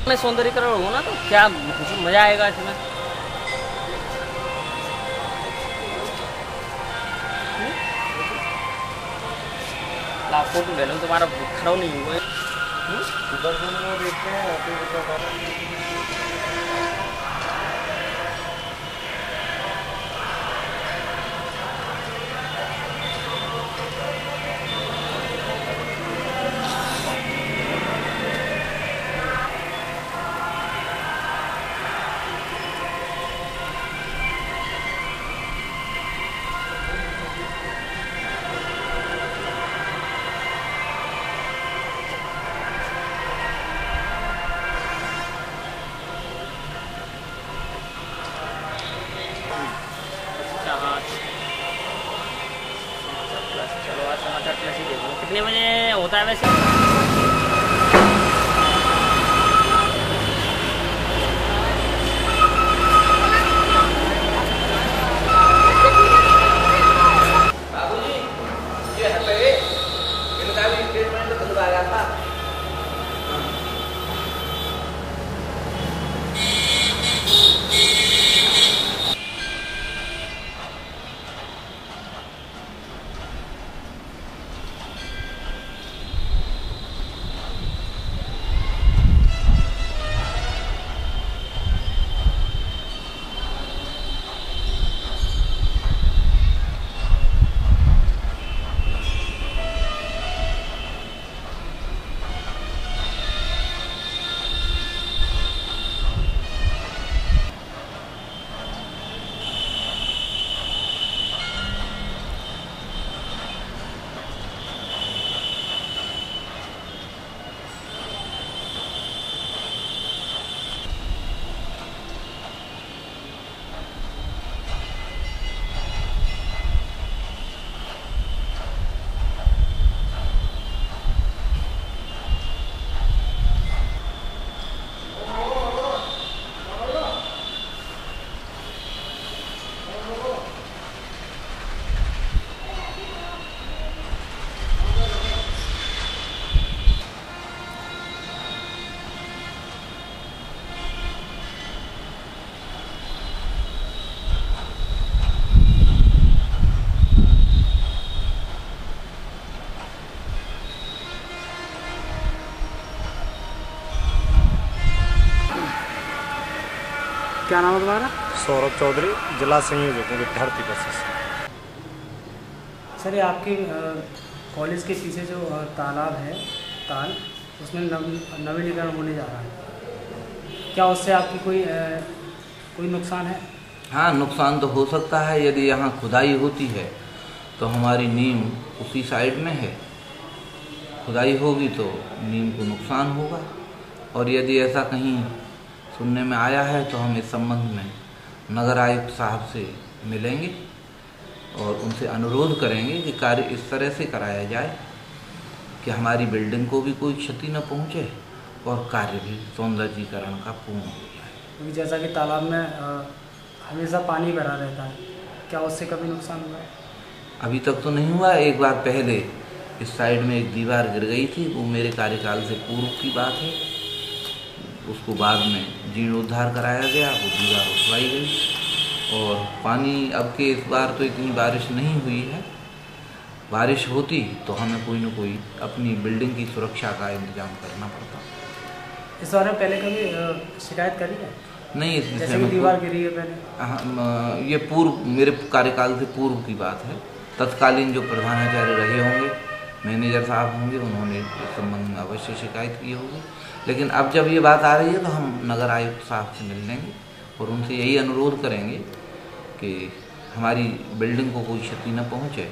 में सौंदर्यीकरण हो ना तो क्या मजा आएगा इसमें। फोटो ले लो, तुम्हारा खड़ा नहीं हुआ। देखते हैं। चलो आज समाचार प्लस ही देखो कितने बजे होता है वैसे। क्या नाम है तुम्हारा? सौरभ चौधरी, जिला संयोजक हूँ विद्यार्थी परिषद से। सर ये आपके कॉलेज के पीछे जो तालाब है ताल, उसमें नवीनीकरण होने जा रहा है, क्या उससे आपकी कोई नुकसान है? हाँ, नुकसान तो हो सकता है। यदि यहाँ खुदाई होती है तो हमारी नीम उसी साइड में है, खुदाई होगी तो नीम को नुकसान होगा। और यदि ऐसा कहीं सुनने में आया है तो हम इस संबंध में नगर आयुक्त साहब से मिलेंगे और उनसे अनुरोध करेंगे कि कार्य इस तरह से कराया जाए कि हमारी बिल्डिंग को भी कोई क्षति न पहुँचे और कार्य भी सौंदर्यीकरण का पूर्ण हो जाए। क्योंकि जैसा कि तालाब में हमेशा पानी भरा रहता है, क्या उससे कभी नुकसान हुआ है? अभी तक तो नहीं हुआ। एक बार पहले इस साइड में एक दीवार गिर गई थी, वो मेरे कार्यकाल से पूर्व की बात है। उसको बाद में जीर्णोद्धार कराया गया, वो दीवार उठवाई गई। और पानी अब के इस बार तो इतनी बारिश नहीं हुई है। बारिश होती तो हमें कोई न कोई अपनी बिल्डिंग की सुरक्षा का इंतजाम करना पड़ता। इस बारे में पहले कभी शिकायत करी है? नहीं, इस जैसे कि दीवार गिरी है पहले। ये पूर्व मेरे कार्यकाल से पूर्व की बात है। तत्कालीन जो प्रधानाचार्य रहे होंगे, मैनेजर साहब होंगे, उन्होंने इस संबंध में अवश्य शिकायत की होगी। लेकिन अब जब ये बात आ रही है तो हम नगर आयुक्त साहब से मिल लेंगे और उनसे यही अनुरोध करेंगे कि हमारी बिल्डिंग को कोई क्षति न पहुँचे,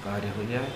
कार्य हो जाए।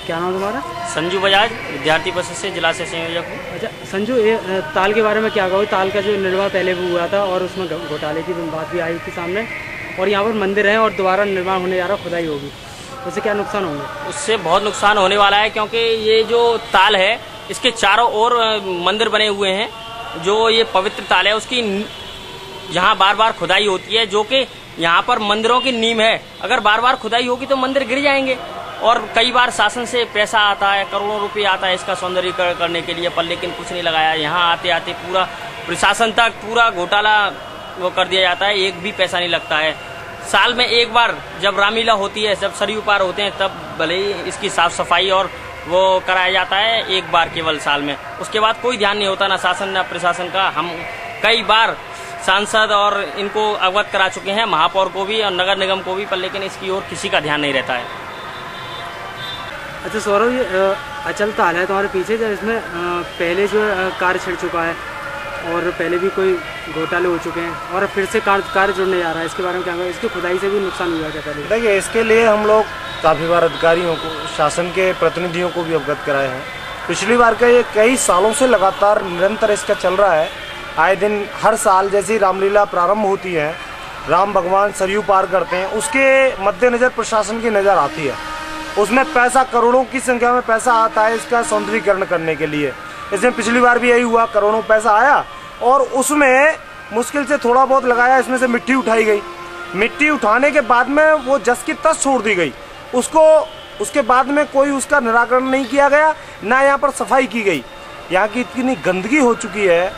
क्या नाम तुम्हारा? संजू बजाज, विद्यार्थी परिषद से जिला से संयोजक हूँ। अच्छा संजू, ये ताल के बारे में क्या कहो? ताल का जो निर्माण पहले भी हुआ था और उसमें घोटाले की बात भी आई थी सामने, और यहाँ पर मंदिर है और दोबारा निर्माण होने जा रहा, खुदाई होगी, उससे क्या नुकसान होंगे? उससे बहुत नुकसान होने वाला है, क्योंकि ये जो ताल है इसके चारों ओर मंदिर बने हुए हैं। जो ये पवित्र ताल है उसकी यहाँ बार बार खुदाई होती है, जो कि यहाँ पर मंदिरों की नींव है। अगर बार बार खुदाई होगी तो मंदिर गिर जाएंगे। और कई बार शासन से पैसा आता है, करोड़ों रुपए आता है इसका सौंदर्यीकरण करने के लिए, पर लेकिन कुछ नहीं लगाया। यहाँ आते आते पूरा प्रशासन तक पूरा घोटाला वो कर दिया जाता है, एक भी पैसा नहीं लगता है। साल में एक बार जब रामलीला होती है, जब सरयू पार होते हैं, तब भले ही इसकी साफ सफाई और वो कराया जाता है, एक बार केवल साल में। उसके बाद कोई ध्यान नहीं होता, ना शासन ना प्रशासन का। हम कई बार सांसद और इनको अवगत करा चुके हैं, महापौर को भी और नगर निगम को भी, पर लेकिन इसकी ओर किसी का ध्यान नहीं रहता है। अच्छा सौरभ, ये अचल ताल है तुम्हारे पीछे, जब इसमें पहले जो कार्य छिड़ चुका है और पहले भी कोई घोटाले हो चुके हैं और फिर से कार्य जुड़ने जा रहा है, इसके बारे में क्या कहें? इसकी खुदाई से भी नुकसान हुआ क्या पहले? देखिए, इसके लिए हम लोग काफ़ी बार अधिकारियों को, शासन के प्रतिनिधियों को भी अवगत कराए हैं। पिछली बार का ये कई सालों से लगातार निरंतर इसका चल रहा है। आए दिन हर साल जैसी रामलीला प्रारंभ होती है, राम भगवान सरयू पार करते हैं, उसके मद्देनजर प्रशासन की नज़र आती है। उसमें पैसा, करोड़ों की संख्या में पैसा आता है इसका सौंदर्यीकरण करने के लिए। इसमें पिछली बार भी यही हुआ, करोड़ों पैसा आया और उसमें मुश्किल से थोड़ा बहुत लगाया, इसमें से मिट्टी उठाई गई। मिट्टी उठाने के बाद में वो जस की तस छोड़ दी गई, उसके बाद में कोई उसका निराकरण नहीं किया गया, ना यहाँ पर सफाई की गई। यहाँ की इतनी गंदगी हो चुकी है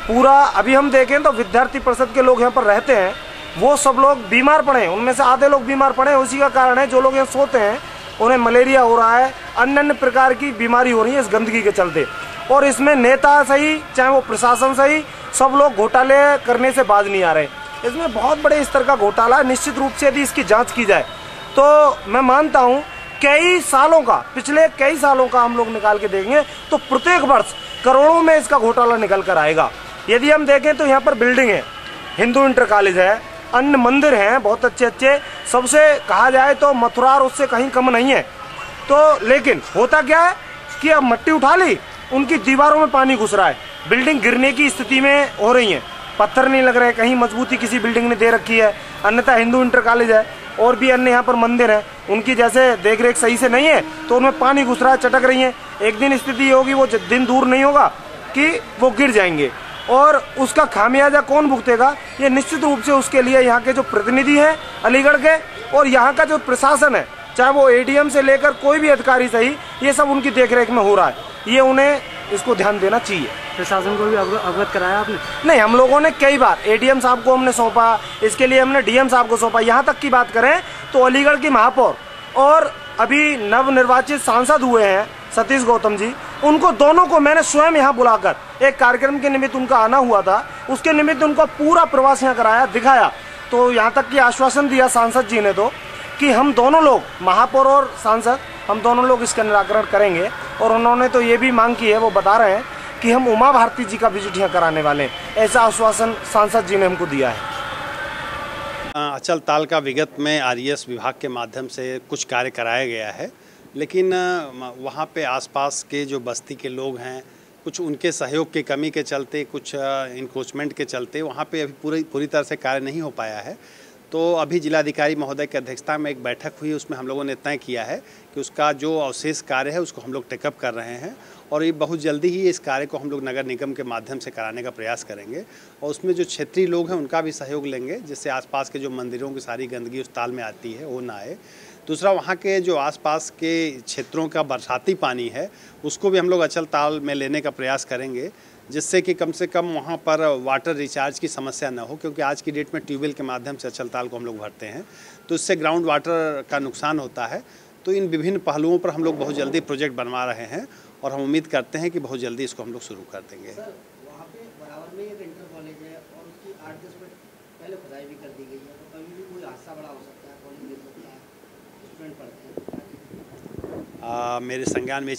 पूरा। अभी हम देखें तो विद्यार्थी परिषद के लोग यहाँ पर रहते हैं, वो सब लोग बीमार पड़े हैं, उनमें से आधे लोग बीमार पड़े हैं। उसी का कारण है, जो लोग यहाँ सोते हैं उन्हें मलेरिया हो रहा है, अन्य अन्य प्रकार की बीमारी हो रही है इस गंदगी के चलते। और इसमें नेता सही, चाहे वो प्रशासन सही, सब लोग घोटाले करने से बाज नहीं आ रहे। इसमें बहुत बड़े स्तर का घोटाला है। निश्चित रूप से यदि इसकी जांच की जाए तो मैं मानता हूं कई सालों का, पिछले कई सालों का हम लोग निकाल के देखेंगे तो प्रत्येक वर्ष करोड़ों में इसका घोटाला निकल कर आएगा। यदि हम देखें तो यहाँ पर बिल्डिंग है, हिंदू इंटर कॉलेज है, अन्य मंदिर हैं बहुत अच्छे अच्छे, सबसे कहा जाए तो मथुरा और उससे कहीं कम नहीं है। तो लेकिन होता क्या है कि अब मट्टी उठा ली, उनकी दीवारों में पानी घुस रहा है, बिल्डिंग गिरने की स्थिति में हो रही है, पत्थर नहीं लग रहे, कहीं मजबूती किसी बिल्डिंग ने दे रखी है। अन्यथा हिंदू इंटर कॉलेज है और भी अन्य यहाँ पर मंदिर हैं, उनकी जैसे देख रेख सही से नहीं है तो उनमें पानी घुस रहा है, चटक रही है। एक दिन स्थिति होगी, वो दिन दूर नहीं होगा कि वो गिर जाएंगे, और उसका खामियाजा कौन भुगतेगा? ये निश्चित रूप से उसके लिए यहाँ के जो प्रतिनिधि हैं अलीगढ़ के और यहाँ का जो प्रशासन है, चाहे वो एडीएम से लेकर कोई भी अधिकारी सही, ये सब उनकी देखरेख में हो रहा है। ये उन्हें इसको ध्यान देना चाहिए। प्रशासन को भी अवगत कराया आपने? नहीं, हम लोगों ने कई बार एडीएम साहब को हमने सौंपा, इसके लिए हमने डीएम साहब को सौंपा। यहाँ तक की बात करें तो अलीगढ़ की महापौर और अभी नवनिर्वाचित सांसद हुए हैं सतीश गौतम जी, उनको दोनों को मैंने स्वयं यहाँ बुलाकर, एक कार्यक्रम के निमित्त उनका आना हुआ था, उसके निमित्त उनको पूरा प्रवास यहाँ कराया, दिखाया। तो यहाँ तक कि आश्वासन दिया सांसद जी ने तो कि हम दोनों लोग, महापौर और सांसद, हम दोनों लोग इसका निराकरण करेंगे। और उन्होंने तो ये भी मांग की है, वो बता रहे हैं कि हम उमा भारती जी का विजिट यहाँ कराने वाले हैं, ऐसा आश्वासन सांसद जी ने हमको दिया है। अचल ताल का विगत में आरईएस विभाग के माध्यम से कुछ कार्य कराया गया है, लेकिन वहाँ पे आसपास के जो बस्ती के लोग हैं, कुछ उनके सहयोग की कमी के चलते, कुछ इंक्रोचमेंट के चलते वहाँ पे अभी पूरी तरह से कार्य नहीं हो पाया है। तो अभी जिलाधिकारी महोदय की अध्यक्षता में एक बैठक हुई, उसमें हम लोगों ने तय किया है कि उसका जो अवशेष कार्य है उसको हम लोग टेकअप कर रहे हैं और ये बहुत जल्दी ही इस कार्य को हम लोग नगर निगम के माध्यम से कराने का प्रयास करेंगे। और उसमें जो क्षेत्रीय लोग हैं उनका भी सहयोग लेंगे, जिससे आसपास के जो मंदिरों की सारी गंदगी उस ताल में आती है वो ना आए। दूसरा, वहाँ के जो आसपास के क्षेत्रों का बरसाती पानी है उसको भी हम लोग अचल ताल में लेने का प्रयास करेंगे, जिससे कि कम से कम वहाँ पर वाटर रिचार्ज की समस्या न हो, क्योंकि आज की डेट में ट्यूबवेल के माध्यम से अचल ताल को हम लोग भरते हैं, तो इससे ग्राउंड वाटर का नुकसान होता है। तो इन विभिन्न पहलुओं पर हम लोग बहुत जल्दी प्रोजेक्ट बनवा रहे हैं और हम उम्मीद करते हैं कि बहुत जल्दी इसको हम लोग शुरू कर देंगे। सर, वहाँ पे बराबर में एक इंटर कॉलेज है और उसकी 8-10 मिनट पहले खुदाई भी कर दी गई है, तो कभी भी कोई हादसा बड़ा हो सकता है, कॉलेज गिर सकता है, स्टूडेंट पढ़ते हैं। मेरे संज्ञान में